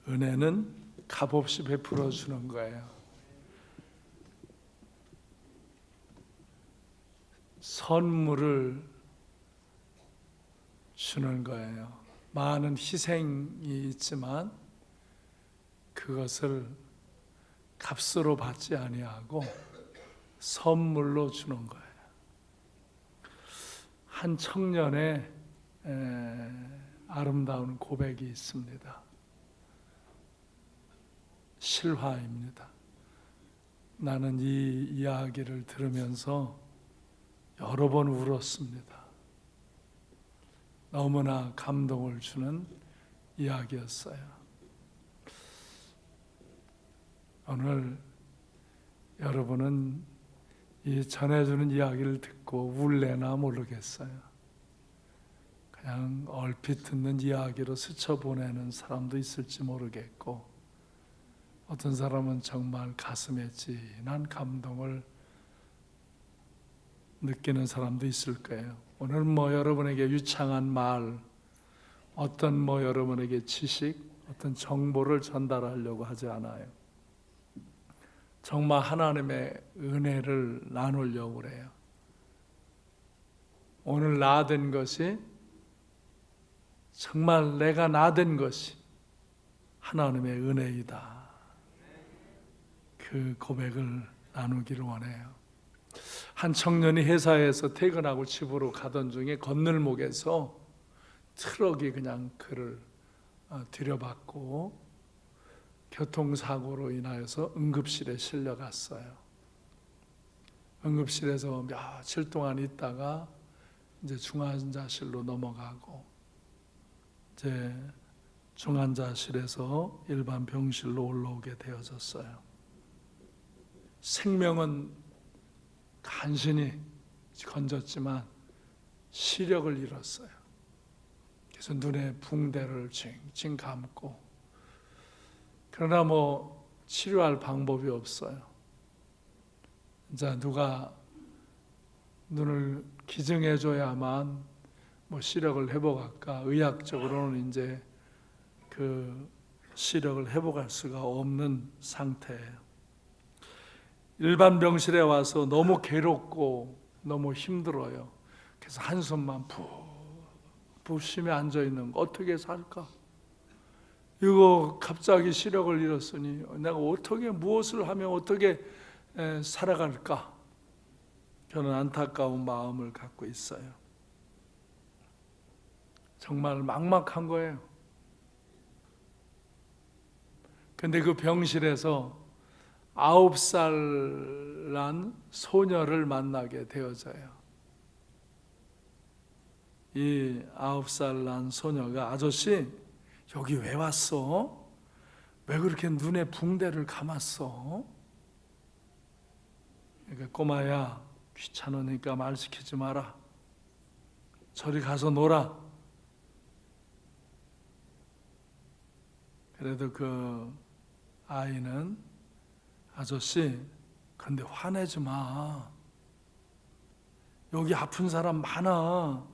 은혜는 값없이 베풀어 주는 거예요. 선물을 주는 거예요. 많은 희생이 있지만 그것을 값으로 받지 아니하고 선물로 주는 거예요. 한 청년의 아름다운 고백이 있습니다. 실화입니다. 나는 이 이야기를 들으면서 여러 번 울었습니다. 너무나 감동을 주는 이야기였어요. 오늘 여러분은 이 전해주는 이야기를 듣고 울래나 모르겠어요. 그냥 얼핏 듣는 이야기로 스쳐보내는 사람도 있을지 모르겠고, 어떤 사람은 정말 가슴에 진한 감동을 느끼는 사람도 있을 거예요. 오늘 여러분에게 유창한 말, 어떤 여러분에게 지식, 어떤 정보를 전달하려고 하지 않아요. 정말 하나님의 은혜를 나누려고 그래요. 오늘 나된 것이, 정말 내가 나된 것이 하나님의 은혜이다. 그 고백을 나누기를 원해요. 한 청년이 회사에서 퇴근하고 집으로 가던 중에 건널목에서 트럭이 그냥 그를 들여받고 교통사고로 인하여서 응급실에 실려갔어요. 응급실에서 며칠 동안 있다가 이제 중환자실로 넘어가고, 이제 중환자실에서 일반 병실로 올라오게 되어졌어요. 생명은 간신히 건졌지만 시력을 잃었어요. 그래서 눈에 붕대를 칭칭 감고, 그러나 치료할 방법이 없어요. 이제 누가 눈을 기증해줘야만 시력을 회복할까, 의학적으로는 이제 그 시력을 회복할 수가 없는 상태예요. 일반 병실에 와서 너무 괴롭고 너무 힘들어요. 그래서 한숨만 푹 쉬며 앉아있는 거, 어떻게 살까? 이거 갑자기 시력을 잃었으니 내가 어떻게, 무엇을 하면 어떻게 살아갈까? 저는 안타까운 마음을 갖고 있어요. 정말 막막한 거예요. 근데 그 병실에서 9살 난 소녀를 만나게 되어져요. 이 9살 난 소녀가, 아저씨 여기 왜 왔어? 왜 그렇게 눈에 붕대를 감았어? 그러니까, 꼬마야, 귀찮으니까 말 시키지 마라. 저리 가서 놀아. 그래도 그 아이는, 아저씨 근데 화내지 마. 여기 아픈 사람 많아.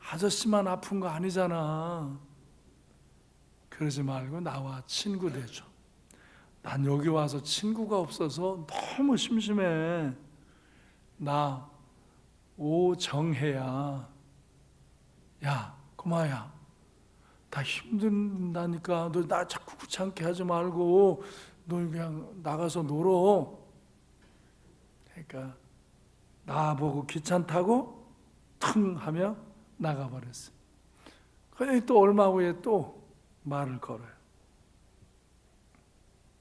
아저씨만 아픈 거 아니잖아. 그러지 말고 나와 친구 되죠. 난 여기 와서 친구가 없어서 너무 심심해. 나 오정혜야. 야, 꼬마야, 나 힘든다니까 너 나 자꾸 귀찮게 하지 말고 너 그냥 나가서 놀어. 그러니까 나보고 귀찮다고 퉁 하며 나가버렸어. 그런데 또 얼마 후에 또 말을 걸어요.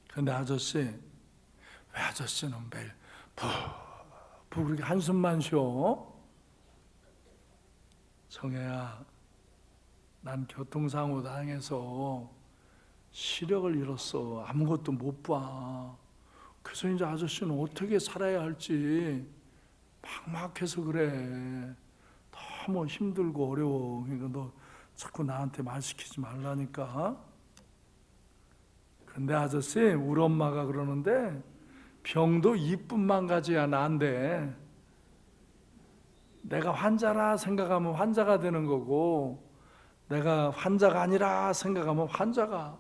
근데 아저씨, 왜 아저씨는 매일 푹 그렇게 한숨만 쉬어? 정혜야, 난 교통사고 당해서 시력을 잃었어. 아무것도 못 봐. 그래서 이제 아저씨는 어떻게 살아야 할지 막막해서 그래. 너무 힘들고 어려워. 그러니까 너 자꾸 나한테 말 시키지 말라니까. 근데 아저씨, 우리 엄마가 그러는데 병도 이뿐만 가져야 난대. 내가 환자라 생각하면 환자가 되는 거고, 내가 환자가 아니라 생각하면 환자가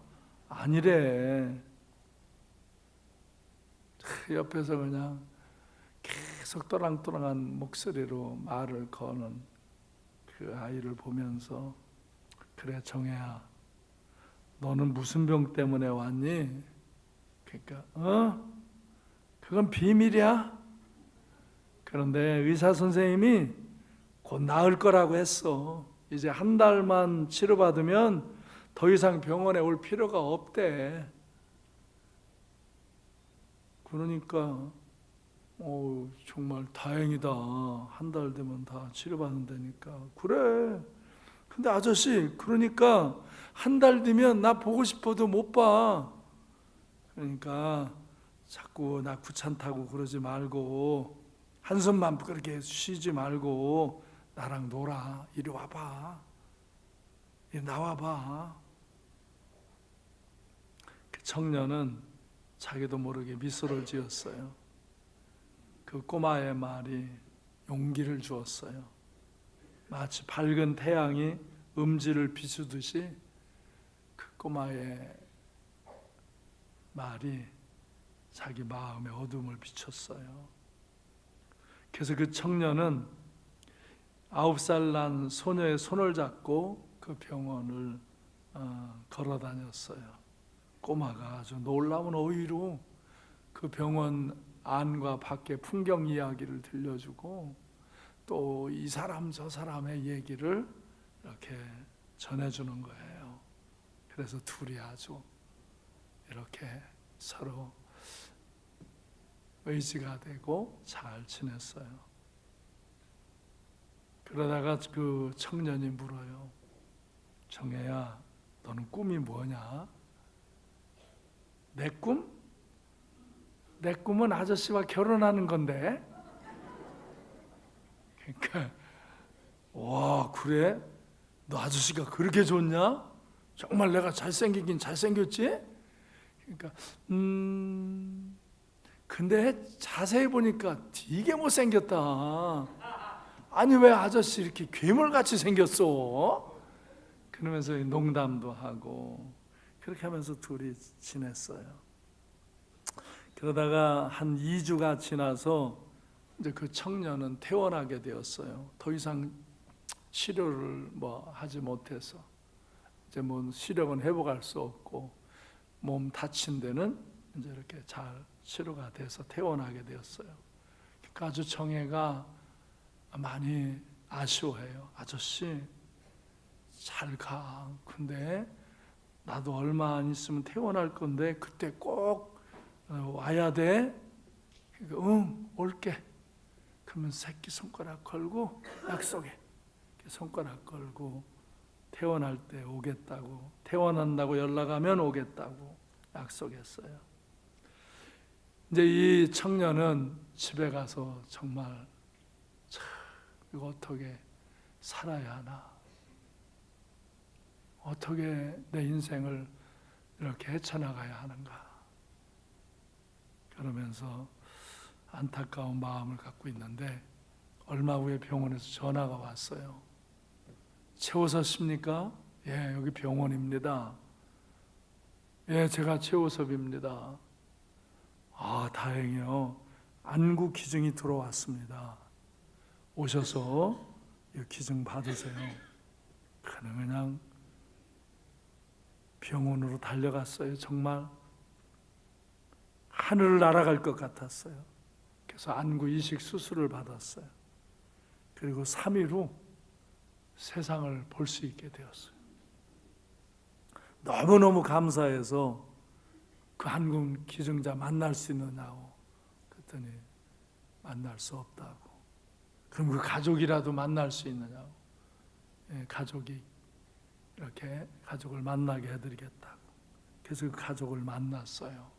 아니래. 옆에서 그냥 계속 또랑또랑한 목소리로 말을 거는 그 아이를 보면서, 그래 정혜야, 너는 무슨 병 때문에 왔니? 그러니까 그건 비밀이야. 그런데 의사 선생님이 곧 나을 거라고 했어. 이제 한 달만 치료받으면 더 이상 병원에 올 필요가 없대. 그러니까 정말 다행이다. 한 달 되면 다 치료받는다니까. 그래. 근데 아저씨, 그러니까 한 달 뒤면 나 보고 싶어도 못 봐. 그러니까 자꾸 나 귀찮다고 그러지 말고, 한숨만 그렇게 쉬지 말고 나랑 놀아. 이리 와봐. 이리 나와봐. 그 청년은 자기도 모르게 미소를 지었어요. 그 꼬마의 말이 용기를 주었어요. 마치 밝은 태양이 음지를 비추듯이 그 꼬마의 말이 자기 마음의 어둠을 비췄어요. 그래서 그 청년은 9살 난 소녀의 손을 잡고 그 병원을 걸어 다녔어요. 꼬마가 아주 놀라운 어휘로 그 병원 안과 밖의 풍경 이야기를 들려주고, 또 이 사람 저 사람의 얘기를 이렇게 전해주는 거예요. 그래서 둘이 아주 이렇게 서로 의지가 되고 잘 지냈어요. 그러다가 그 청년이 물어요. 정혜야, 너는 꿈이 뭐냐? 내 꿈? 내 꿈은 아저씨와 결혼하는 건데. 그러니까 와, 그래? 너 아저씨가 그렇게 좋냐? 정말 내가 잘생기긴 잘생겼지? 그러니까 근데 자세히 보니까 되게 못생겼다. 아니 왜 아저씨 이렇게 괴물같이 생겼어? 그러면서 농담도 하고 그렇게 하면서 둘이 지냈어요. 그러다가 한 2주가 지나서 이제 그 청년은 퇴원하게 되었어요. 더 이상 치료를 하지 못해서 이제 시력은 회복할 수 없고 몸 다친 데는 이제 이렇게 잘 치료가 돼서 퇴원하게 되었어요. 그러니까 아주 정혜가 많이 아쉬워해요. 아저씨 잘 가. 근데 나도 얼마 안 있으면 퇴원할 건데 그때 꼭 와야 돼. 그러니까 응, 올게. 그러면 새끼 손가락 걸고 약속해. 손가락 걸고 퇴원할 때 오겠다고, 퇴원한다고 연락하면 오겠다고 약속했어요. 이제 이 청년은 집에 가서 정말 이거 어떻게 살아야 하나, 어떻게 내 인생을 이렇게 헤쳐나가야 하는가, 그러면서 안타까운 마음을 갖고 있는데 얼마 후에 병원에서 전화가 왔어요. 최호섭입니까? 예, 여기 병원입니다. 예, 제가 최호섭입니다. 아, 다행이요. 안구 기증이 들어왔습니다. 오셔서 이 기증 받으세요. 그냥 병원으로 달려갔어요. 정말 하늘을 날아갈 것 같았어요. 그래서 안구 이식 수술을 받았어요. 그리고 3일 후 세상을 볼 수 있게 되었어요. 너무너무 감사해서 그 안구 기증자 만날 수 있느냐고 그랬더니 만날 수 없다고. 그럼 그 가족이라도 만날 수 있느냐고. 예, 가족이 이렇게 가족을 만나게 해드리겠다고. 그래서 그 가족을 만났어요.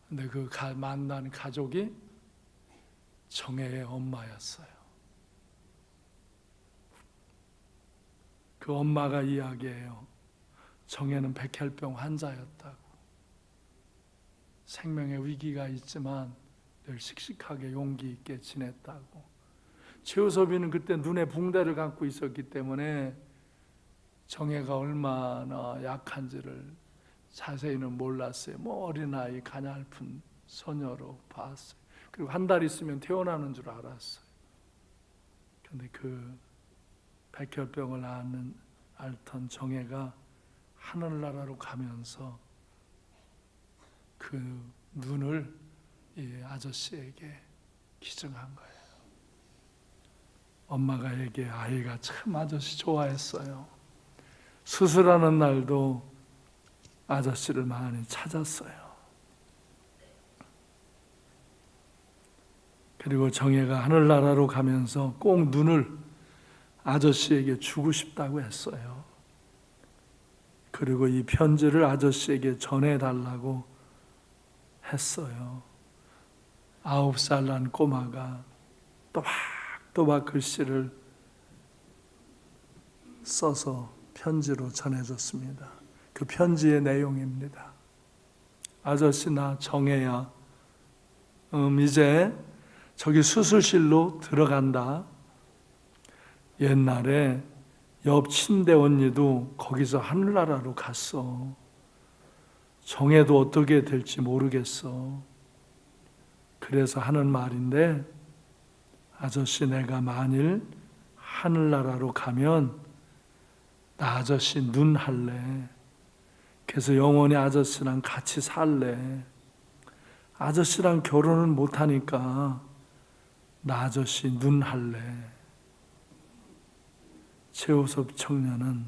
근데 그 만난 가족이 정혜의 엄마였어요. 그 엄마가 이야기해요. 정혜는 백혈병 환자였다고. 생명의 위기가 있지만 늘 씩씩하게 용기 있게 지냈다고. 최우섭이는 그때 눈에 붕대를 감고 있었기 때문에 정혜가 얼마나 약한지를 자세히는 몰랐어요. 뭐 어린아이 가냘픈 소녀로 봤어요. 그리고 한 달 있으면 태어나는 줄 알았어요. 그런데 그 백혈병을 앓던 정혜가 하늘나라로 가면서 그 눈을 이 아저씨에게 기증한 거예요. 엄마가 얘기해, 아이가 참 아저씨 좋아했어요. 수술하는 날도 아저씨를 많이 찾았어요. 그리고 정혜가 하늘나라로 가면서 꼭 눈을 아저씨에게 주고 싶다고 했어요. 그리고 이 편지를 아저씨에게 전해달라고 했어요. 9살 난 꼬마가 또박또박 글씨를 써서 편지로 전해줬습니다. 그 편지의 내용입니다. 아저씨, 나 정혜야. 이제 저기 수술실로 들어간다. 옛날에 옆 친대 언니도 거기서 하늘나라로 갔어. 정혜도 어떻게 될지 모르겠어. 그래서 하는 말인데, 아저씨, 내가 만일 하늘나라로 가면 나 아저씨 눈 할래. 그래서 영원히 아저씨랑 같이 살래. 아저씨랑 결혼은 못하니까 나 아저씨 눈 할래. 최우섭 청년은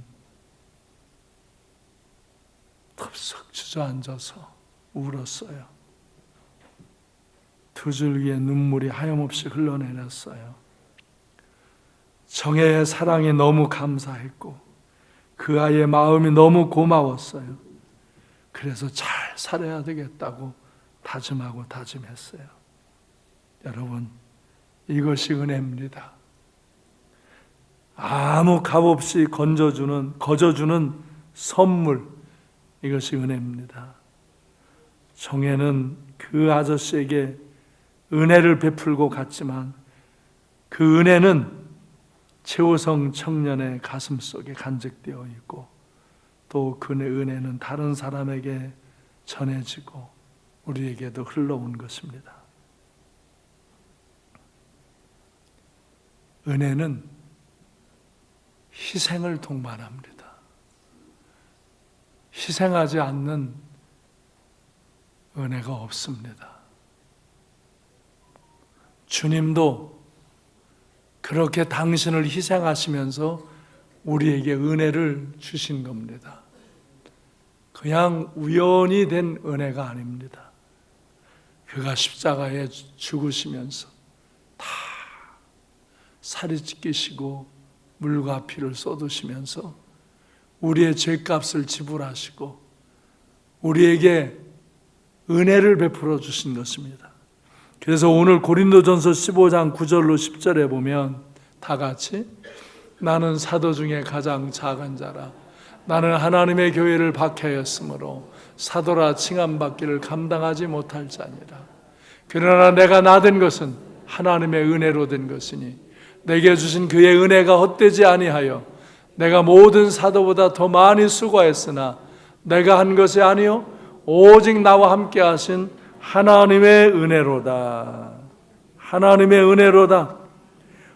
덥석 주저앉아서 울었어요. 두 줄기의 눈물이 하염없이 흘러내렸어요. 정혜의 사랑이 너무 감사했고 그 아이의 마음이 너무 고마웠어요. 그래서 잘 살아야 되겠다고 다짐하고 다짐했어요. 여러분, 이것이 은혜입니다. 아무 값없이 거저주는 선물, 이것이 은혜입니다. 정혜는 그 아저씨에게 은혜를 베풀고 갔지만 그 은혜는 최우성 청년의 가슴 속에 간직되어 있고 또 그 은혜는 다른 사람에게 전해지고 우리에게도 흘러온 것입니다. 은혜는 희생을 동반합니다. 희생하지 않는 은혜가 없습니다. 주님도 그렇게 당신을 희생하시면서 우리에게 은혜를 주신 겁니다. 그냥 우연히 된 은혜가 아닙니다. 그가 십자가에 죽으시면서 다 살이 찢기시고 물과 피를 쏟으시면서 우리의 죄값을 지불하시고 우리에게 은혜를 베풀어 주신 것입니다. 그래서 오늘 고린도전서 15장 9절로 10절에 보면 다 같이 나는 사도 중에 가장 작은 자라 나는 하나님의 교회를 박해하였으므로 사도라 칭함받기를 감당하지 못할 자니라. 그러나 내가 나된 것은 하나님의 은혜로 된 것이니 내게 주신 그의 은혜가 헛되지 아니하여 내가 모든 사도보다 더 많이 수고했으나 내가 한 것이 아니요 오직 나와 함께 하신 하나님의 은혜로다. 하나님의 은혜로다.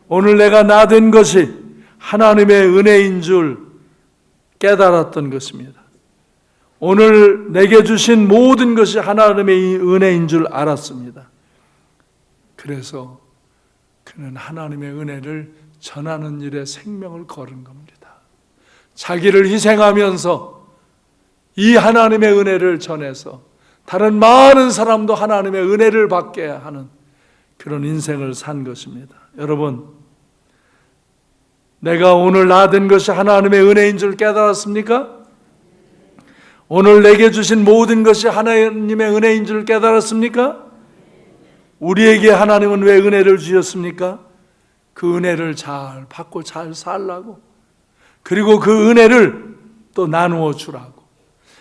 오늘 내가 나된 것이 하나님의 은혜인 줄 깨달았던 것입니다. 오늘 내게 주신 모든 것이 하나님의 은혜인 줄 알았습니다. 그래서 그는 하나님의 은혜를 전하는 일에 생명을 걸은 겁니다. 자기를 희생하면서 이 하나님의 은혜를 전해서 다른 많은 사람도 하나님의 은혜를 받게 하는 그런 인생을 산 것입니다. 여러분, 내가 오늘 나된 것이 하나님의 은혜인 줄 깨달았습니까? 오늘 내게 주신 모든 것이 하나님의 은혜인 줄 깨달았습니까? 우리에게 하나님은 왜 은혜를 주셨습니까? 그 은혜를 잘 받고 잘 살라고, 그리고 그 은혜를 또 나누어 주라고.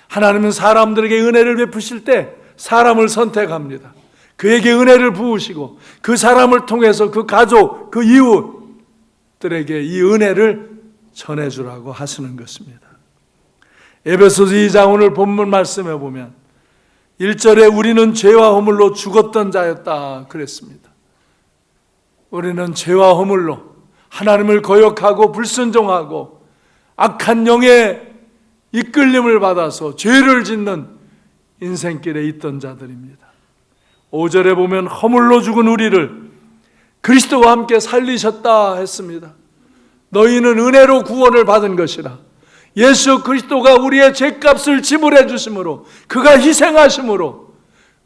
하나님은 사람들에게 은혜를 베푸실 때 사람을 선택합니다. 그에게 은혜를 부으시고 그 사람을 통해서 그 가족, 그 이웃들에게 이 은혜를 전해주라고 하시는 것입니다. 에베소서 2장 오늘 본문 말씀해 보면 1절에 우리는 죄와 허물로 죽었던 자였다 그랬습니다. 우리는 죄와 허물로 하나님을 거역하고 불순종하고 악한 영의 이끌림을 받아서 죄를 짓는 인생길에 있던 자들입니다. 5절에 보면 허물로 죽은 우리를 그리스도와 함께 살리셨다 했습니다. 너희는 은혜로 구원을 받은 것이라. 예수 그리스도가 우리의 죄값을 지불해 주심으로, 그가 희생하심으로,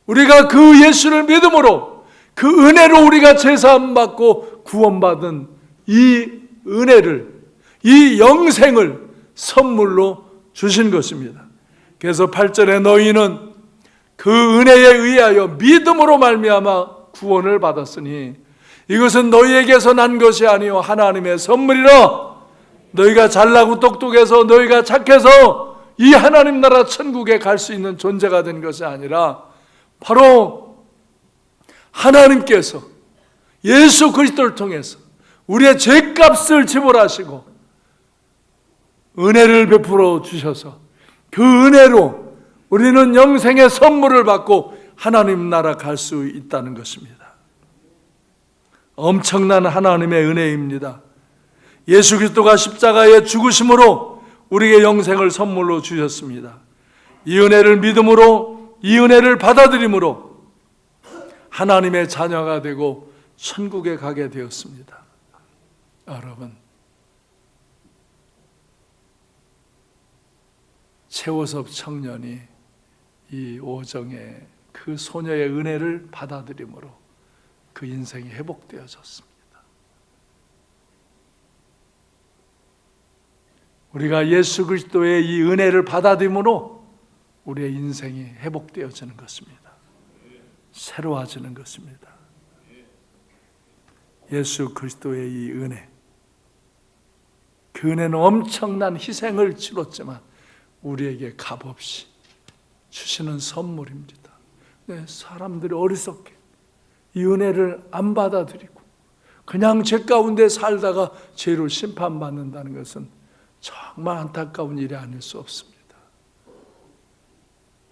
우리가 그 예수를 믿음으로 그 은혜로 우리가 제사함 받고 구원받은 이 은혜를, 이 영생을 선물로 주신 것입니다. 그래서 8절에 너희는 그 은혜에 의하여 믿음으로 말미암아 구원을 받았으니 이것은 너희에게서 난 것이 아니요 하나님의 선물이라. 너희가 잘나고 똑똑해서 너희가 착해서 이 하나님 나라 천국에 갈 수 있는 존재가 된 것이 아니라 바로 하나님께서 예수 그리스도를 통해서 우리의 죄값을 지불하시고 은혜를 베풀어 주셔서 그 은혜로 우리는 영생의 선물을 받고 하나님 나라 갈 수 있다는 것입니다. 엄청난 하나님의 은혜입니다. 예수 그리스도가 십자가에 죽으심으로 우리에게 영생을 선물로 주셨습니다. 이 은혜를 믿음으로, 이 은혜를 받아들임으로 하나님의 자녀가 되고 천국에 가게 되었습니다. 여러분, 최호섭 청년이 이 오정의 그 소녀의 은혜를 받아들임으로 그 인생이 회복되어졌습니다. 우리가 예수 그리스도의 이 은혜를 받아들임으로 우리의 인생이 회복되어지는 것입니다. 새로워지는 것입니다. 예수 그리스도의 이 은혜, 그 은혜는 엄청난 희생을 치렀지만 우리에게 값없이 주시는 선물입니다. 사람들이 어리석게 이 은혜를 안 받아들이고 그냥 죄 가운데 살다가 죄로 심판받는다는 것은 정말 안타까운 일이 아닐 수 없습니다.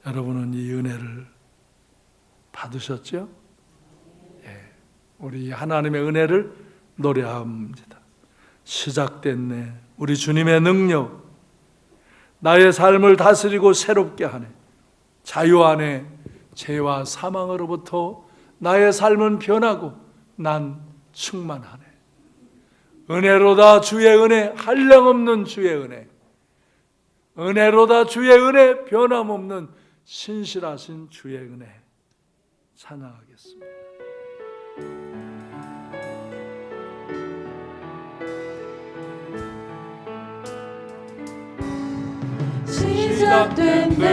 여러분은 이 은혜를 받으셨죠? 우리 하나님의 은혜를 노래합니다. 시작됐네 우리 주님의 능력, 나의 삶을 다스리고 새롭게 하네. 자유 안에 죄와 사망으로부터 나의 삶은 변하고 난 충만하네. 은혜로다 주의 은혜, 한량없는 주의 은혜. 은혜로다 주의 은혜, 변함없는 신실하신 주의 은혜. 찬양하겠습니다. 시작됐네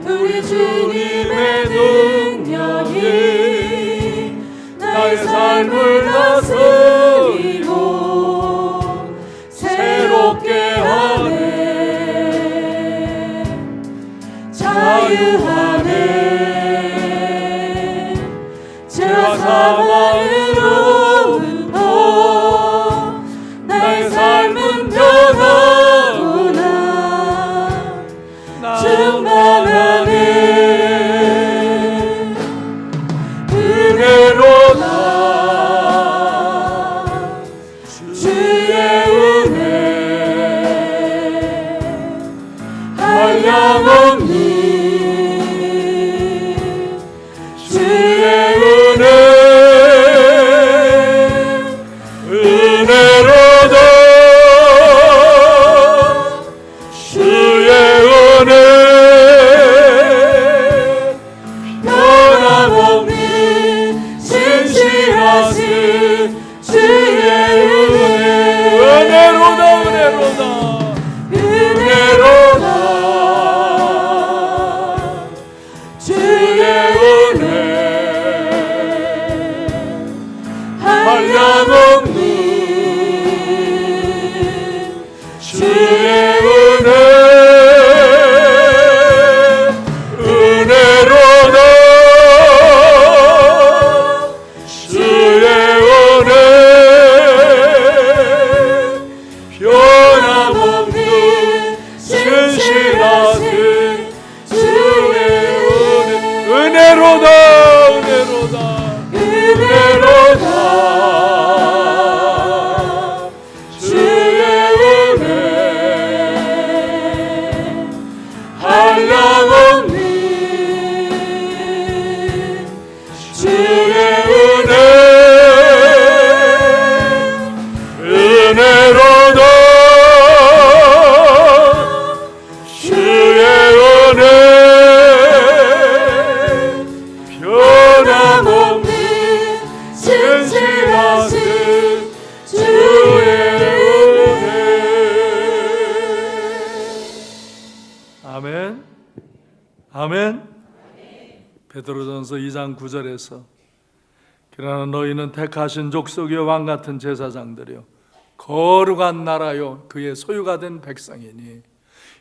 우리 주님의 능력이 나의 삶을 다스리고 새롭게 하네. 자유하네. 죄와 사망으로부터 나의 삶은 변하구나. 충만하네. 은혜로다 주의 은혜, 한량없는 주의 은혜. 은혜로다 주의 은혜, 변함없는 신실하신 주의 은혜. 은혜로다 은혜로다 은혜로다 진실하신 주의 은혜로다 은혜로다 은혜로다 주의 은혜 한량없는 주의 은혜 은혜로다 주의 은혜 변함없는 진실하신 주의 은혜. 아멘 아멘. 베드로전서 2장 9절에서 그러나 너희는 택하신 족속의 왕 같은 제사장들이요 거룩한 나라요 그의 소유가 된 백성이니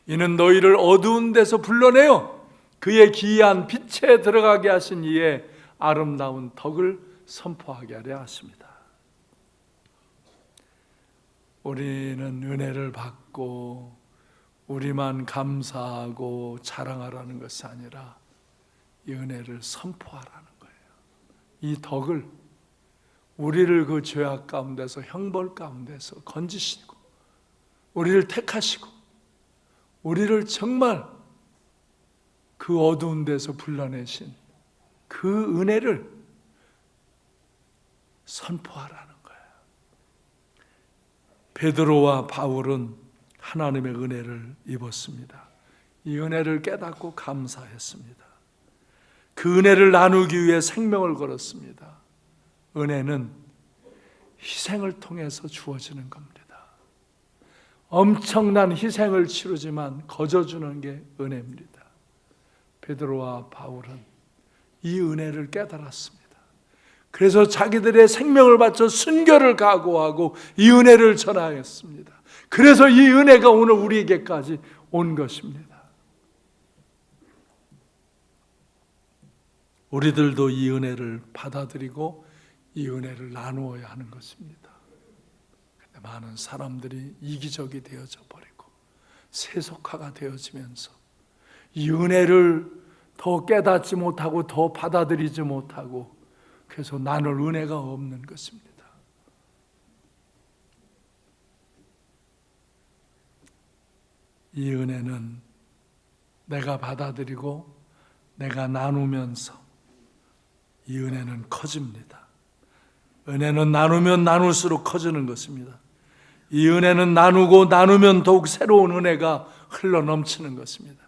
이는 너희를 어두운 데서 불러내어 그의 기이한 빛에 들어가게 하신 이의 아름다운 덕을 선포하게 하려 하십니다. 우리는 은혜를 받고 우리만 감사하고 자랑하라는 것이 아니라 이 은혜를 선포하라는 거예요. 이 덕을 우리를 그 죄악 가운데서 형벌 가운데서 건지시고 우리를 택하시고 우리를 정말 그 어두운 데서 불러내신 그 은혜를 선포하라는 거예요. 베드로와 바울은 하나님의 은혜를 입었습니다. 이 은혜를 깨닫고 감사했습니다. 그 은혜를 나누기 위해 생명을 걸었습니다. 은혜는 희생을 통해서 주어지는 겁니다. 엄청난 희생을 치르지만 거저주는 게 은혜입니다. 베드로와 바울은 이 은혜를 깨달았습니다. 그래서 자기들의 생명을 바쳐 순교를 각오하고 이 은혜를 전하였습니다. 그래서 이 은혜가 오늘 우리에게까지 온 것입니다. 우리들도 이 은혜를 받아들이고 이 은혜를 나누어야 하는 것입니다. 근데 많은 사람들이 이기적이 되어져 버리고 세속화가 되어지면서 이 은혜를 더 깨닫지 못하고 더 받아들이지 못하고 그래서 나눌 은혜가 없는 것입니다. 이 은혜는 내가 받아들이고 내가 나누면서 이 은혜는 커집니다. 은혜는 나누면 나눌수록 커지는 것입니다. 이 은혜는 나누고 나누면 더욱 새로운 은혜가 흘러넘치는 것입니다.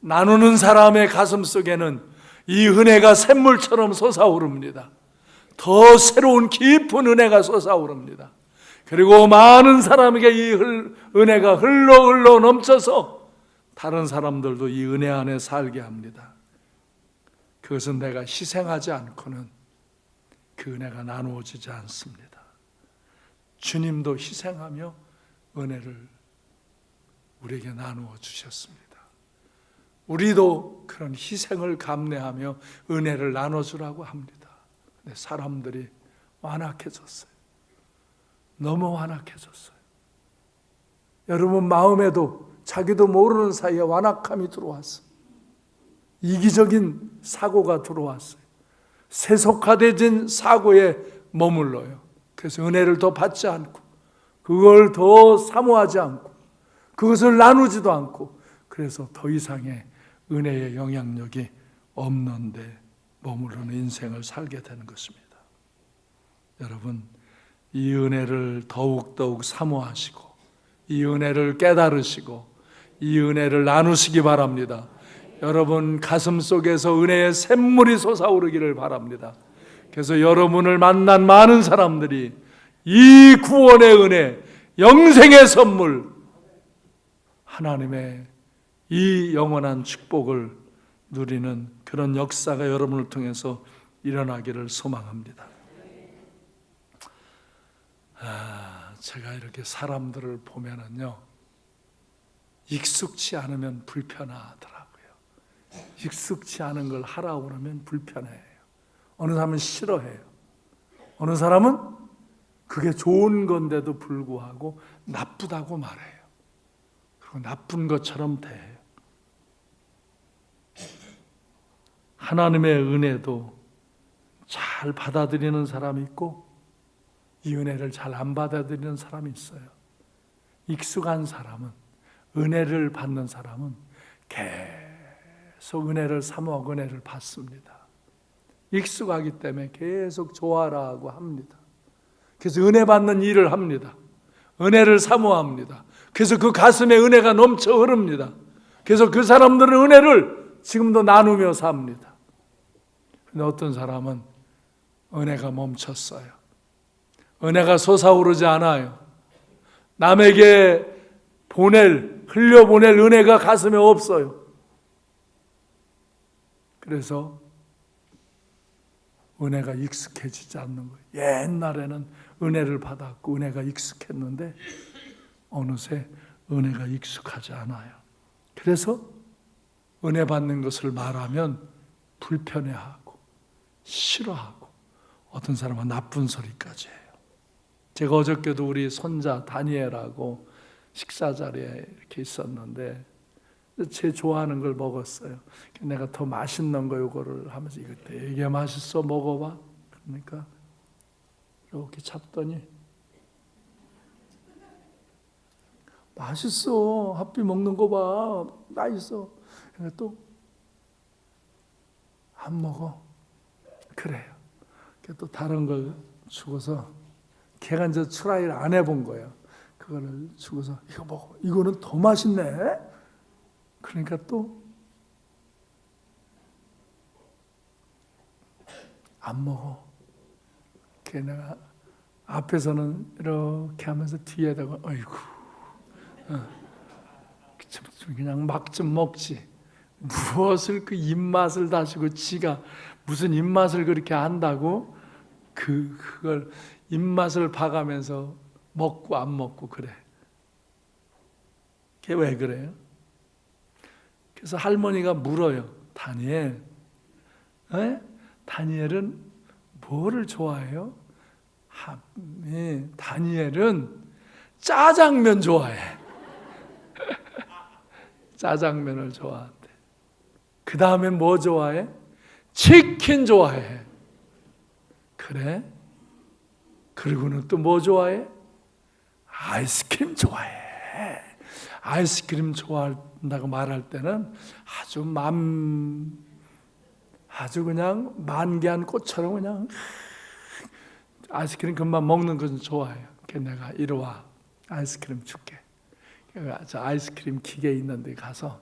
나누는 사람의 가슴 속에는 이 은혜가 샘물처럼 솟아오릅니다. 더 새로운 깊은 은혜가 솟아오릅니다. 그리고 많은 사람에게 이 은혜가 흘러 넘쳐서 다른 사람들도 이 은혜 안에 살게 합니다. 그것은 내가 희생하지 않고는 그 은혜가 나누어지지 않습니다. 주님도 희생하며 은혜를 우리에게 나누어 주셨습니다. 우리도 그런 희생을 감내하며 은혜를 나눠주라고 합니다. 근데 사람들이 완악해졌어요. 너무 완악해졌어요. 여러분 마음에도 자기도 모르는 사이에 완악함이 들어왔어요. 이기적인 사고가 들어왔어요. 세속화된 사고에 머물러요. 그래서 은혜를 더 받지 않고 그걸 더 사모하지 않고 그것을 나누지도 않고 그래서 더 이상의 은혜의 영향력이 없는데 머무르는 인생을 살게 되는 것입니다. 여러분 이 은혜를 더욱더욱 사모하시고 이 은혜를 깨달으시고 이 은혜를 나누시기 바랍니다. 여러분 가슴 속에서 은혜의 샘물이 솟아오르기를 바랍니다. 그래서 여러분을 만난 많은 사람들이 이 구원의 은혜, 영생의 선물, 하나님의 이 영원한 축복을 누리는 그런 역사가 여러분을 통해서 일어나기를 소망합니다. 제가 이렇게 사람들을 보면은요, 익숙치 않으면 불편하더라고요. 익숙치 않은 걸 하라고 그러면 불편해요. 어느 사람은 싫어해요. 어느 사람은 그게 좋은 건데도 불구하고 나쁘다고 말해요. 그리고 나쁜 것처럼 대해요. 하나님의 은혜도 잘 받아들이는 사람이 있고 이 은혜를 잘 안 받아들이는 사람이 있어요. 익숙한 사람은, 은혜를 받는 사람은 계속 은혜를 사모하고 은혜를 받습니다. 익숙하기 때문에 계속 좋아라고 합니다. 그래서 은혜 받는 일을 합니다. 은혜를 사모합니다. 그래서 그 가슴에 은혜가 넘쳐 흐릅니다. 그래서 그 사람들은 은혜를 지금도 나누며 삽니다. 근데 어떤 사람은 은혜가 멈췄어요. 은혜가 솟아오르지 않아요. 남에게 흘려보낼 은혜가 가슴에 없어요. 그래서 은혜가 익숙해지지 않는 거예요. 옛날에는 은혜를 받았고 은혜가 익숙했는데 어느새 은혜가 익숙하지 않아요. 그래서 은혜 받는 것을 말하면 불편해하고 싫어하고 어떤 사람은 나쁜 소리까지 해요. 제가 어저께도 우리 손자 다니엘하고 식사 자리에 이렇게 있었는데 제 좋아하는 걸 먹었어요. 내가 더 맛있는 거 이거를 하면서 이거 되게 맛있어 먹어봐. 그러니까 이렇게 잡더니 맛있어. 하필 먹는 거 봐. 맛있어. 그러니까 또 안 먹어. 그래요. 또 다른 걸 주고서 걔가 이제 트라이를 안 해본 거예요. 그거를 주고서 이거 먹어. 이거는 더 맛있네. 그러니까 또 안 먹어. 걔네가 앞에서는 이렇게 하면서 뒤에다가 어이구, 그냥 막 좀 먹지. 무엇을 그 입맛을 다시고 지가 무슨 입맛을 그렇게 안다고 그걸 입맛을 봐가면서 먹고 안 먹고 그래. 걔 왜 그래요? 그래서 할머니가 물어요. 다니엘, 다니엘은 뭐를 좋아해요? 다니엘은 짜장면 좋아해. 짜장면을 좋아한대. 그 다음에 뭐 좋아해? 치킨 좋아해. 그래? 그리고는 또 뭐 좋아해? 아이스크림 좋아해. 아이스크림 좋아한다고 말할 때는 아주 그냥 만개한 꽃처럼 그냥 아이스크림 금방 먹는 것은 좋아해요. 그래서 내가 이리 와, 아이스크림 줄게. 저 아이스크림 기계 있는 데 가서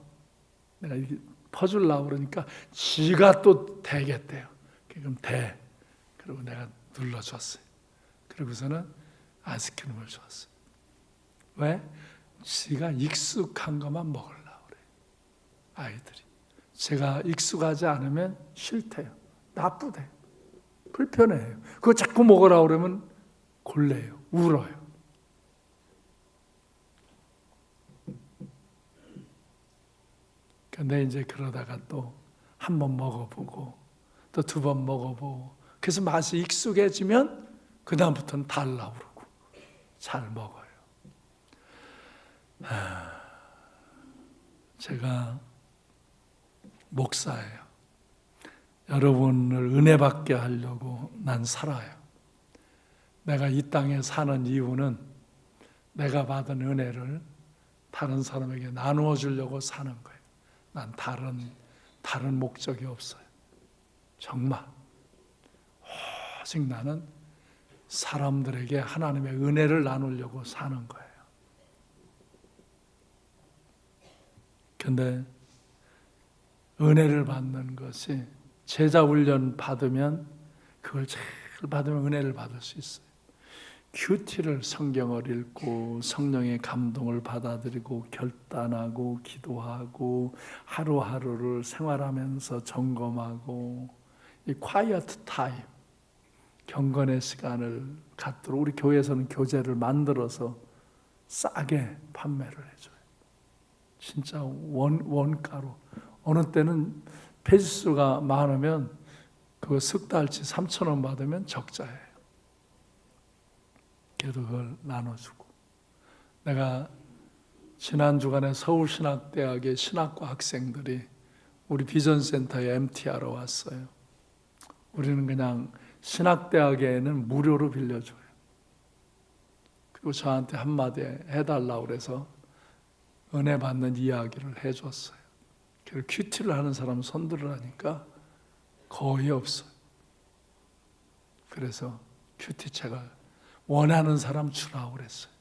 내가 이렇게 퍼주려고 그러니까 지가 또 대겠대요. 그럼 대. 그리고 내가 눌러줬어요. 그러고서는 아이스크림을 줬어요. 왜? 지가 익숙한 것만 먹으려고 그래요. 아이들이. 제가 익숙하지 않으면 싫대요. 나쁘대요. 불편해요. 그거 자꾸 먹으라고 그러면 골래요. 울어요. 근데 이제 그러다가 또 한 번 먹어보고 또 두 번 먹어보고 그래서 맛이 익숙해지면 그 다음부터는 달라고 그러고 잘 먹어요. 제가 목사예요. 여러분을 은혜 받게 하려고 난 살아요. 내가 이 땅에 사는 이유는 내가 받은 은혜를 다른 사람에게 나누어 주려고 사는 거예요. 난 다른 목적이 없어요. 정말 오직 나는 사람들에게 하나님의 은혜를 나누려고 사는 거예요. 근데 은혜를 받는 것이 제자 훈련 받으면 그걸 잘 받으면 은혜를 받을 수 있어요. 큐티를 성경을 읽고 성령의 감동을 받아들이고 결단하고 기도하고 하루하루를 생활하면서 점검하고 이 quiet 타임 경건의 시간을 갖도록 우리 교회에서는 교재를 만들어서 싸게 판매를 해줘요. 진짜 원가로. 어느 때는 페이지수가 많으면 그거 석 달치 3,000원 받으면 적자예요. 그래도 그걸 나눠주고. 내가 지난 주간에 서울신학대학의 신학과 학생들이 우리 비전센터에 MT하러 왔어요. 우리는 그냥 신학대학에는 무료로 빌려줘요. 그리고 저한테 한마디 해달라고 그래서 은혜 받는 이야기를 해줬어요. 그리고 큐티를 하는 사람 손들으라니까 거의 없어요. 그래서 큐티 책을 원하는 사람 주라고 그랬어요.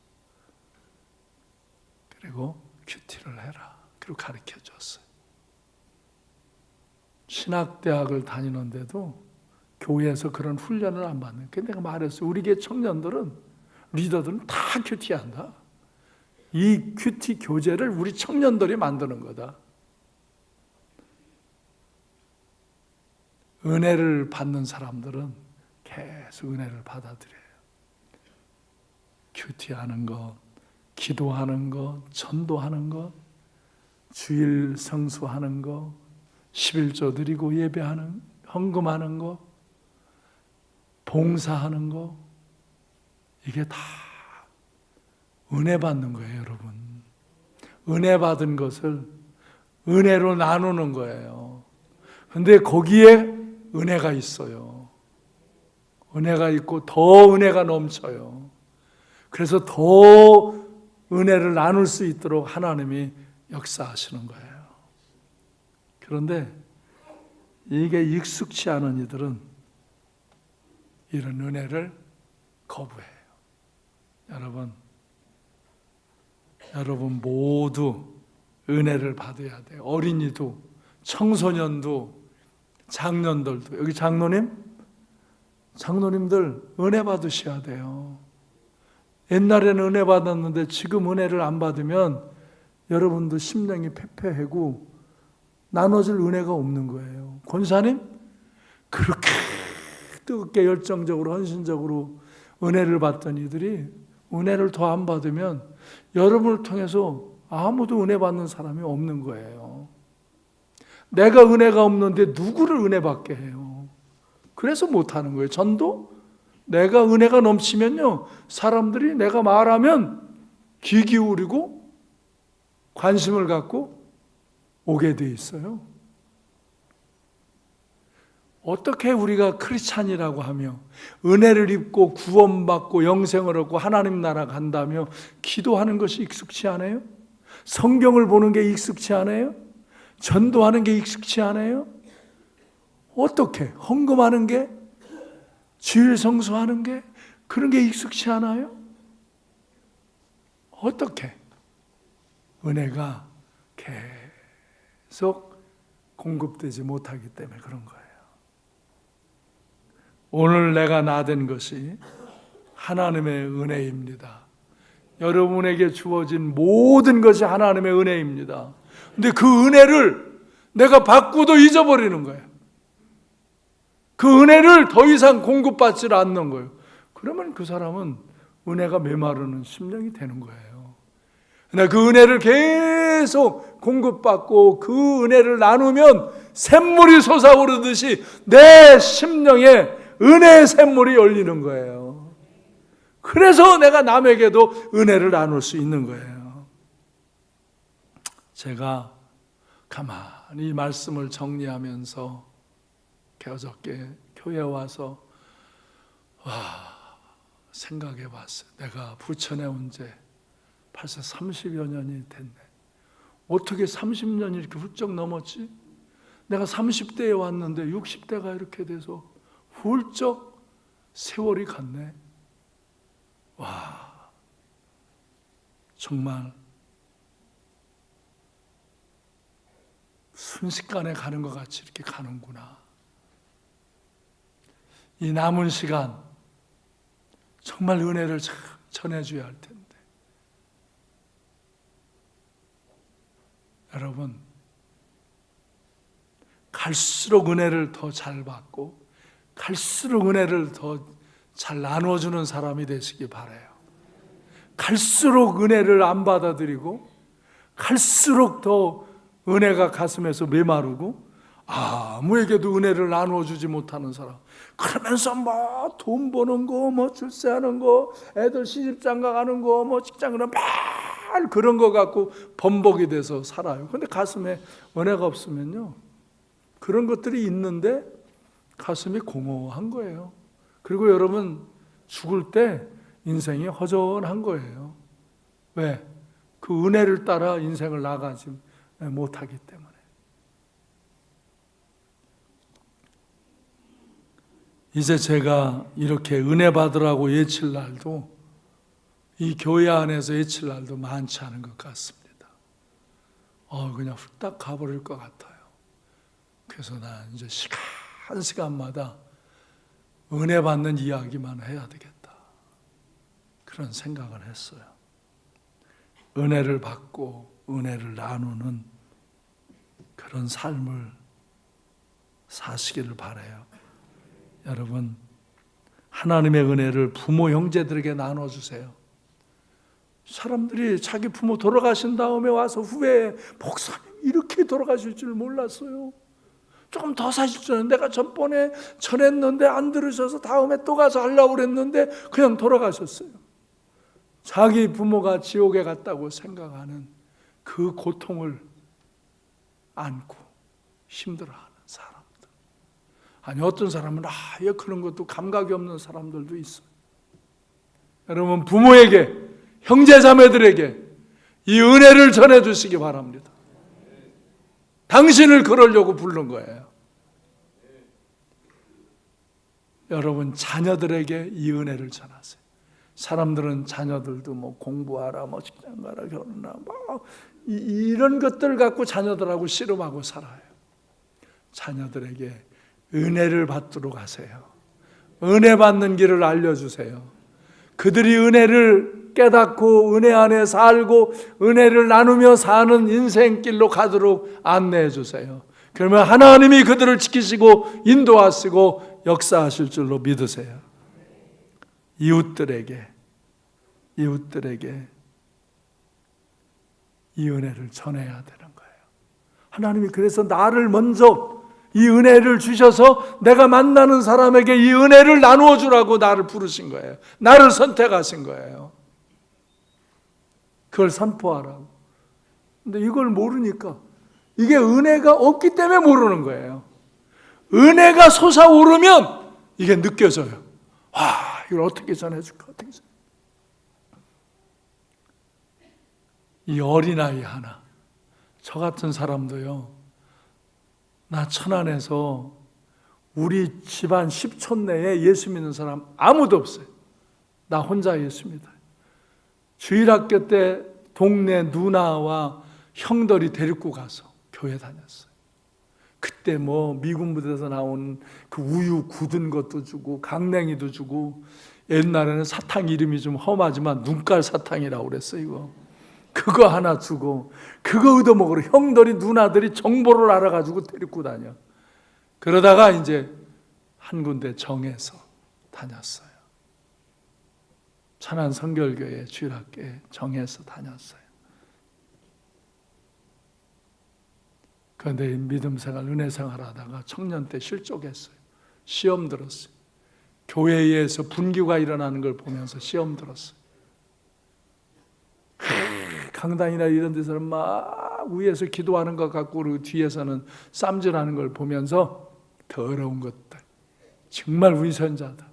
그리고 큐티를 해라. 그리고 가르쳐 줬어요. 신학대학을 다니는데도 교회에서 그런 훈련을 안 받는. 근데 내가 말했어요. 우리 교회 청년들은, 리더들은 다 큐티한다. 이 큐티 교재를 우리 청년들이 만드는 거다. 은혜를 받는 사람들은 계속 은혜를 받아들여요. 큐티하는 것, 기도하는 것, 전도하는 것, 주일 성수하는 것, 11조 드리고 예배하는, 헌금하는 것, 봉사하는 것, 이게 다 은혜 받는 거예요, 여러분. 은혜 받은 것을 은혜로 나누는 거예요. 근데 거기에 은혜가 있어요. 은혜가 있고 더 은혜가 넘쳐요. 그래서 더 은혜를 나눌 수 있도록 하나님이 역사하시는 거예요. 그런데 이게 익숙치 않은 이들은 이런 은혜를 거부해요. 여러분 모두 은혜를 받아야 돼요. 어린이도, 청소년도, 장년들도. 여기 장로님들 은혜 받으셔야 돼요. 옛날에는 은혜 받았는데 지금 은혜를 안 받으면 여러분도 심령이 패패하고 나눠줄 은혜가 없는 거예요. 권사님, 그렇게 뜨겁게 열정적으로 헌신적으로 은혜를 받던 이들이 은혜를 더 안 받으면 여러분을 통해서 아무도 은혜 받는 사람이 없는 거예요. 내가 은혜가 없는데 누구를 은혜 받게 해요? 그래서 못하는 거예요. 전도? 내가 은혜가 넘치면요, 사람들이 내가 말하면 귀 기울이고 관심을 갖고 오게 돼 있어요. 어떻게 우리가 크리스찬이라고 하며 은혜를 입고 구원받고 영생을 얻고 하나님 나라 간다며 기도하는 것이 익숙치 않아요? 성경을 보는 게 익숙치 않아요? 전도하는 게 익숙치 않아요? 어떻게? 헌금하는 게, 주일 성수하는 게, 그런 게 익숙치 않아요? 어떻게? 은혜가 계속 공급되지 못하기 때문에 그런 거예요. 오늘 내가 나된 것이 하나님의 은혜입니다. 여러분에게 주어진 모든 것이 하나님의 은혜입니다. 근데 그 은혜를 내가 받고도 잊어버리는 거예요. 그 은혜를 더 이상 공급받지 않는 거예요. 그러면 그 사람은 은혜가 메마르는 심령이 되는 거예요. 근데 그 은혜를 계속 공급받고 그 은혜를 나누면 샘물이 솟아오르듯이 내 심령에 은혜의 샘물이 열리는 거예요. 그래서 내가 남에게도 은혜를 나눌 수 있는 거예요. 제가 가만히 이 말씀을 정리하면서 어저께 교회에 와서 생각해 봤어요. 내가 부천에 온 지 벌써 30여 년이 됐네. 어떻게 30년이 이렇게 훌쩍 넘었지? 내가 30대에 왔는데 60대가 이렇게 돼서 훌쩍 세월이 갔네. 와, 정말 순식간에 가는 것 같이 이렇게 가는구나. 이 남은 시간 정말 은혜를 전해줘야 할 텐데. 여러분, 갈수록 은혜를 더 잘 받고 갈수록 은혜를 더 잘 나눠주는 사람이 되시기 바라요. 갈수록 은혜를 안 받아들이고 갈수록 더 은혜가 가슴에서 메마르고 아무에게도 은혜를 나눠주지 못하는 사람. 그러면서 뭐 돈 버는 거, 뭐 출세하는 거, 애들 시집장가 가는 거, 뭐 직장 가는 말 그런 거 갖고 번복이 돼서 살아요. 근데 가슴에 은혜가 없으면요, 그런 것들이 있는데 가슴이 공허한 거예요. 그리고 여러분 죽을 때 인생이 허전한 거예요. 왜? 그 은혜를 따라 인생을 나가지 못하기 때문에. 이제 제가 이렇게 은혜 받으라고 외칠 날도 이 교회 안에서 외칠 날도 많지 않은 것 같습니다. 그냥 훌딱 가버릴 것 같아요. 그래서 난 이제 시간마다 은혜 받는 이야기만 해야 되겠다. 그런 생각을 했어요. 은혜를 받고 은혜를 나누는 그런 삶을 사시기를 바라요. 여러분, 하나님의 은혜를 부모 형제들에게 나눠주세요. 사람들이 자기 부모 돌아가신 다음에 와서 후회해. 목사님 이렇게 돌아가실 줄 몰랐어요. 조금 더 사실 줄 알았는데 내가 전번에 전했는데 안 들으셔서 다음에 또 가서 하려고 그랬는데 그냥 돌아가셨어요. 자기 부모가 지옥에 갔다고 생각하는 그 고통을 안고 힘들어하는 사람들. 아니 어떤 사람은 아예 그런 것도 감각이 없는 사람들도 있어요. 여러분 부모에게 형제 자매들에게 이 은혜를 전해주시기 바랍니다. 당신을 그러려고 부른 거예요. 여러분 자녀들에게 이 은혜를 전하세요. 사람들은 자녀들도 뭐 공부하라, 뭐 직장 가라, 결혼하라, 뭐 이런 것들 갖고 자녀들하고 씨름하고 살아요. 자녀들에게 은혜를 받도록 하세요. 은혜 받는 길을 알려주세요. 그들이 은혜를 깨닫고 은혜 안에 살고 은혜를 나누며 사는 인생길로 가도록 안내해 주세요. 그러면 하나님이 그들을 지키시고 인도하시고 역사하실 줄로 믿으세요. 이웃들에게 이 은혜를 전해야 되는 거예요. 하나님이 그래서 나를 먼저 이 은혜를 주셔서 내가 만나는 사람에게 이 은혜를 나누어 주라고 나를 부르신 거예요. 나를 선택하신 거예요. 그걸 선포하라고. 근데 이걸 모르니까 이게 은혜가 없기 때문에 모르는 거예요. 은혜가 솟아오르면 이게 느껴져요. 이걸 어떻게 전해줄까? 어떻게 전해줄까? 이 어린아이 하나, 저 같은 사람도요, 나 천안에서 우리 집안 10촌 내에 예수 믿는 사람 아무도 없어요. 나 혼자 예수 믿어요. 주일학교 때 동네 누나와 형들이 데리고 가서 교회 다녔어요. 그때 뭐 미군 부대에서 나온 그 우유 굳은 것도 주고 강냉이도 주고, 옛날에는 사탕 이름이 좀 험하지만 눈깔 사탕이라고 그랬어요. 이거 그거 하나 주고 그거 얻어먹으러 형들이 누나들이 정보를 알아가지고 데리고 다녀. 그러다가 이제 한 군데 정해서 다녔어요. 천안 성결교회 주일학교에 정해서 다녔어요. 그런데 믿음생활, 은혜생활 하다가 청년 때 실족했어요. 시험 들었어요. 교회에서 분규가 일어나는 걸 보면서 시험 들었어요. 강단이나 이런 데서는 막 위에서 기도하는 것 같고 그리고 뒤에서는 쌈질하는 걸 보면서 더러운 것들, 정말 위선자다.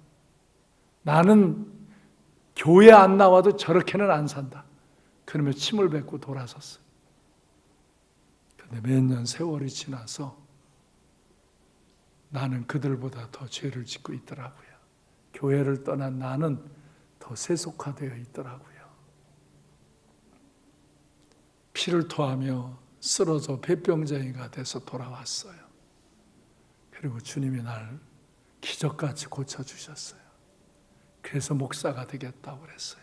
나는 교회 안 나와도 저렇게는 안 산다. 그러면 침을 뱉고 돌아섰어요. 그런데 몇 년 세월이 지나서 나는 그들보다 더 죄를 짓고 있더라고요. 교회를 떠난 나는 더 세속화되어 있더라고요. 피를 토하며 쓰러져 폐병자이가 돼서 돌아왔어요. 그리고 주님이 날 기적같이 고쳐주셨어요. 그래서 목사가 되겠다고 그랬어요.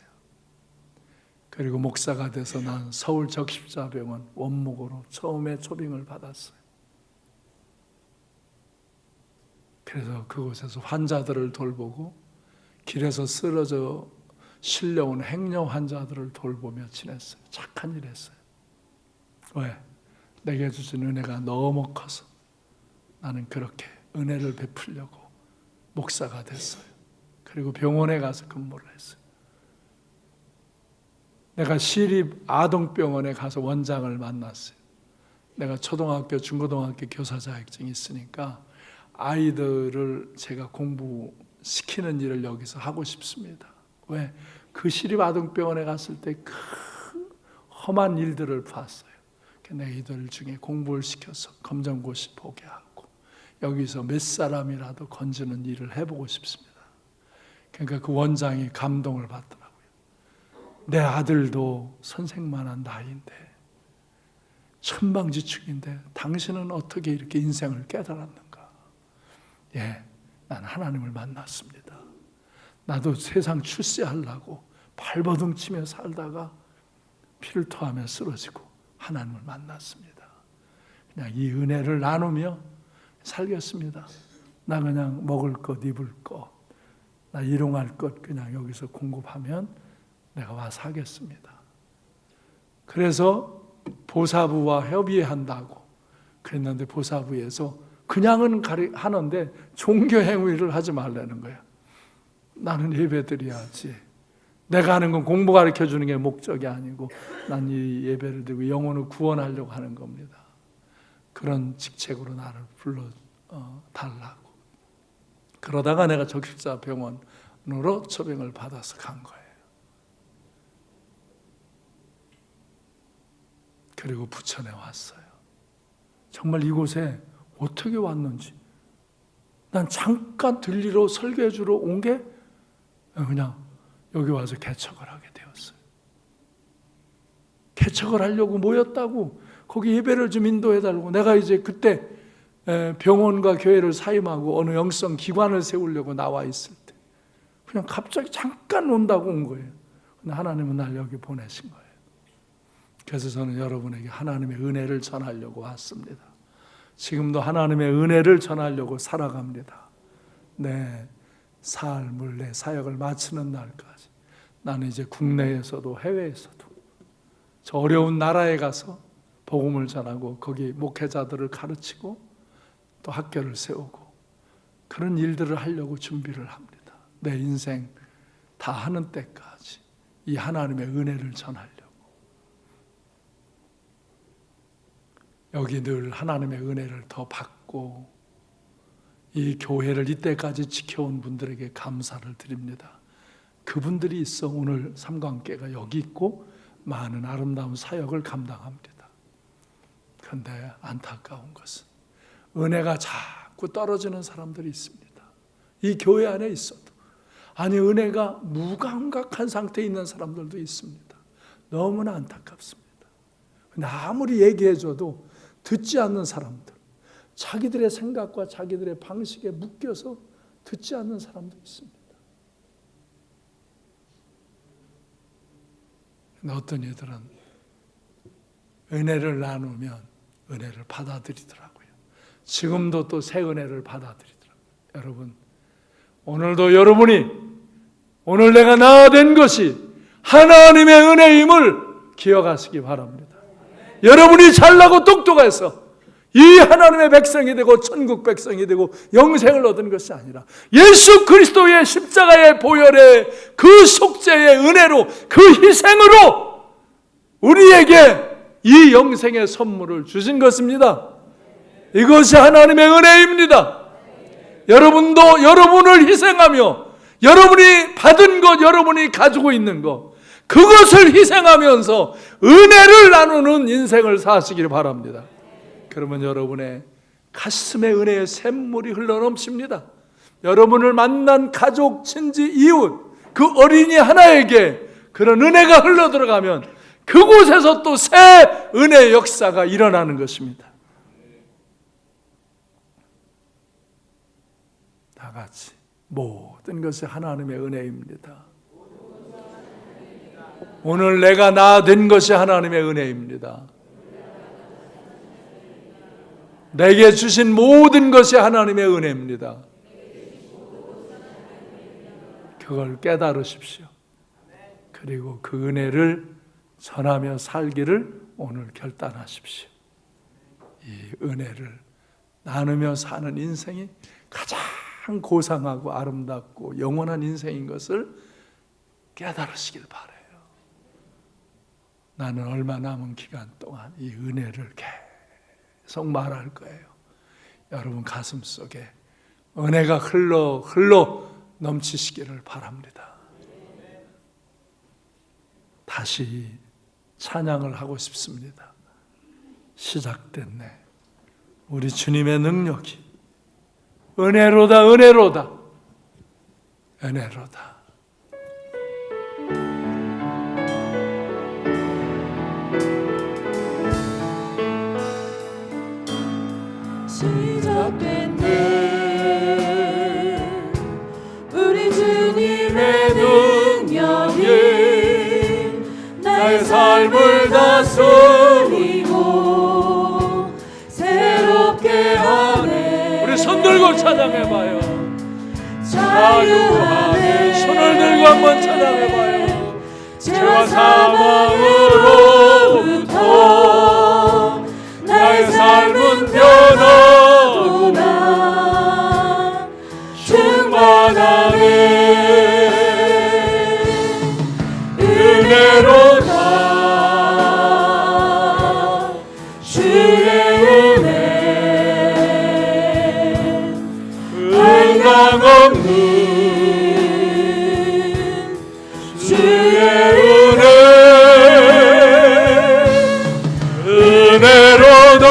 그리고 목사가 돼서 난 서울 적십자병원 원목으로 처음에 초빙을 받았어요. 그래서 그곳에서 환자들을 돌보고 길에서 쓰러져 실려온 행여 환자들을 돌보며 지냈어요. 착한 일 했어요. 왜? 내게 주신 은혜가 너무 커서 나는 그렇게 은혜를 베풀려고 목사가 됐어요. 그리고 병원에 가서 근무를 했어요. 내가 시립 아동병원에 가서 원장을 만났어요. 내가 초등학교, 중고등학교 교사 자격증이 있으니까 아이들을 제가 공부시키는 일을 여기서 하고 싶습니다. 왜? 그 시립아동병원에 갔을 때 그 험한 일들을 봤어요. 내 이들 중에 공부를 시켜서 검정고시 보게 하고 여기서 몇 사람이라도 건지는 일을 해보고 싶습니다. 그러니까 그 원장이 감동을 받더라고요. 내 아들도 선생만한 나이인데 천방지축인데 당신은 어떻게 이렇게 인생을 깨달았는가? 예, 난 하나님을 만났습니다. 나도 세상 출세하려고 발버둥 치며 살다가 피를 토하며 쓰러지고 하나님을 만났습니다. 그냥 이 은혜를 나누며 살겠습니다. 나 그냥 먹을 것, 입을 것, 나 일용할 것 그냥 여기서 공급하면 내가 와서 하겠습니다. 그래서 보사부와 협의한다고 그랬는데 보사부에서 그냥은 하는데 종교 행위를 하지 말라는 거야. 나는 예배 드려야지. 내가 하는 건 공부 가르쳐 주는 게 목적이 아니고 난 이 예배를 드리고 영혼을 구원하려고 하는 겁니다. 그런 직책으로 나를 불러 달라고. 그러다가 내가 적십자병원으로 처병을 받아서 간 거예요. 그리고 부천에 왔어요. 정말 이곳에 어떻게 왔는지 난 잠깐 들리러 설교해 주러 온 게 그냥 여기 와서 개척을 하게 되었어요. 개척을 하려고 모였다고 거기 예배를 좀 인도해달라고 내가 이제 그때 병원과 교회를 사임하고 어느 영성 기관을 세우려고 나와 있을 때 그냥 갑자기 잠깐 온다고 온 거예요. 근데 하나님은 날 여기 보내신 거예요. 그래서 저는 여러분에게 하나님의 은혜를 전하려고 왔습니다. 지금도 하나님의 은혜를 전하려고 살아갑니다. 내 삶을, 내 사역을 마치는 날까지 나는 이제 국내에서도 해외에서도 저 어려운 나라에 가서 복음을 전하고 거기 목회자들을 가르치고 또 학교를 세우고 그런 일들을 하려고 준비를 합니다. 내 인생 다 하는 때까지 이 하나님의 은혜를 전하려고. 여기 늘 하나님의 은혜를 더 받고 이 교회를 이때까지 지켜온 분들에게 감사를 드립니다. 그분들이 있어 오늘 삼관계가 여기 있고 많은 아름다운 사역을 감당합니다. 그런데 안타까운 것은 은혜가 자꾸 떨어지는 사람들이 있습니다. 이 교회 안에 있어도 아니 은혜가 무감각한 상태에 있는 사람들도 있습니다. 너무나 안타깝습니다. 근데 아무리 얘기해줘도 듣지 않는 사람들, 자기들의 생각과 자기들의 방식에 묶여서 듣지 않는 사람도 있습니다. 근데 어떤 이들은 은혜를 나누면 은혜를 받아들이더라고요. 지금도 또 새 은혜를 받아들이더라고요. 여러분, 오늘도 여러분이 오늘 내가 나된 것이 하나님의 은혜임을 기억하시기 바랍니다. 여러분이 잘나고 똑똑해서 이 하나님의 백성이 되고 천국 백성이 되고 영생을 얻은 것이 아니라 예수 그리스도의 십자가의 보혈의 그 속죄의 은혜로 그 희생으로 우리에게 이 영생의 선물을 주신 것입니다. 이것이 하나님의 은혜입니다. 여러분도 여러분을 희생하며 여러분이 받은 것, 여러분이 가지고 있는 것, 그것을 희생하면서 은혜를 나누는 인생을 사시길 바랍니다. 그러면 여러분의 가슴에 은혜의 샘물이 흘러넘칩니다. 여러분을 만난 가족, 친지, 이웃, 그 어린이 하나에게 그런 은혜가 흘러들어가면 그곳에서 또 새 은혜의 역사가 일어나는 것입니다. 다 같이 모든 것이 하나님의 은혜입니다. 오늘 내가 나 된 것이 하나님의 은혜입니다. 내게 주신 모든 것이 하나님의 은혜입니다. 그걸 깨달으십시오. 그리고 그 은혜를 전하며 살기를 오늘 결단하십시오. 이 은혜를 나누며 사는 인생이 가장 고상하고 아름답고 영원한 인생인 것을 깨달으시길 바라요. 나는 얼마 남은 기간 동안 이 은혜를 계속 말할 거예요. 여러분 가슴 속에 은혜가 흘러 넘치시기를 바랍니다. 다시 찬양을 하고 싶습니다. 시작됐네. 우리 주님의 능력이 은혜로다, 은혜로다, 은혜로다. 시작됐네. 우리 주님의 능력이 나의 삶을 다스리고 새롭게 하네. 우리 손 들고 찬양해봐요. 자유하네. 손을 들고 한번 찬양해봐요. 죄와 사망으로부터 나의 삶은 변하구나. 충만하네. 은혜로다. 주의 은혜 한량없는 주의 은혜 은혜로다.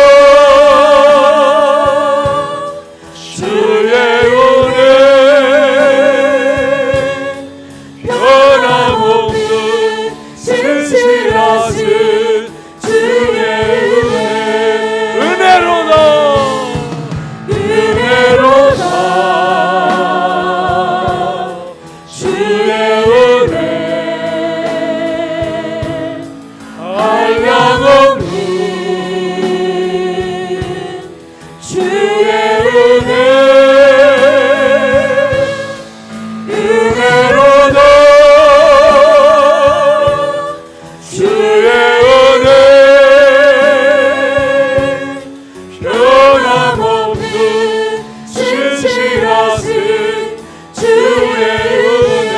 주의 은혜 변함없는 신실하신 주의 은혜 은혜로다. 은혜로다. 주의 은혜 한량없는 주의 은혜 은혜로다. 주의 은혜 변함없는 신실하신 주의 은혜.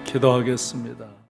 기도하겠습니다.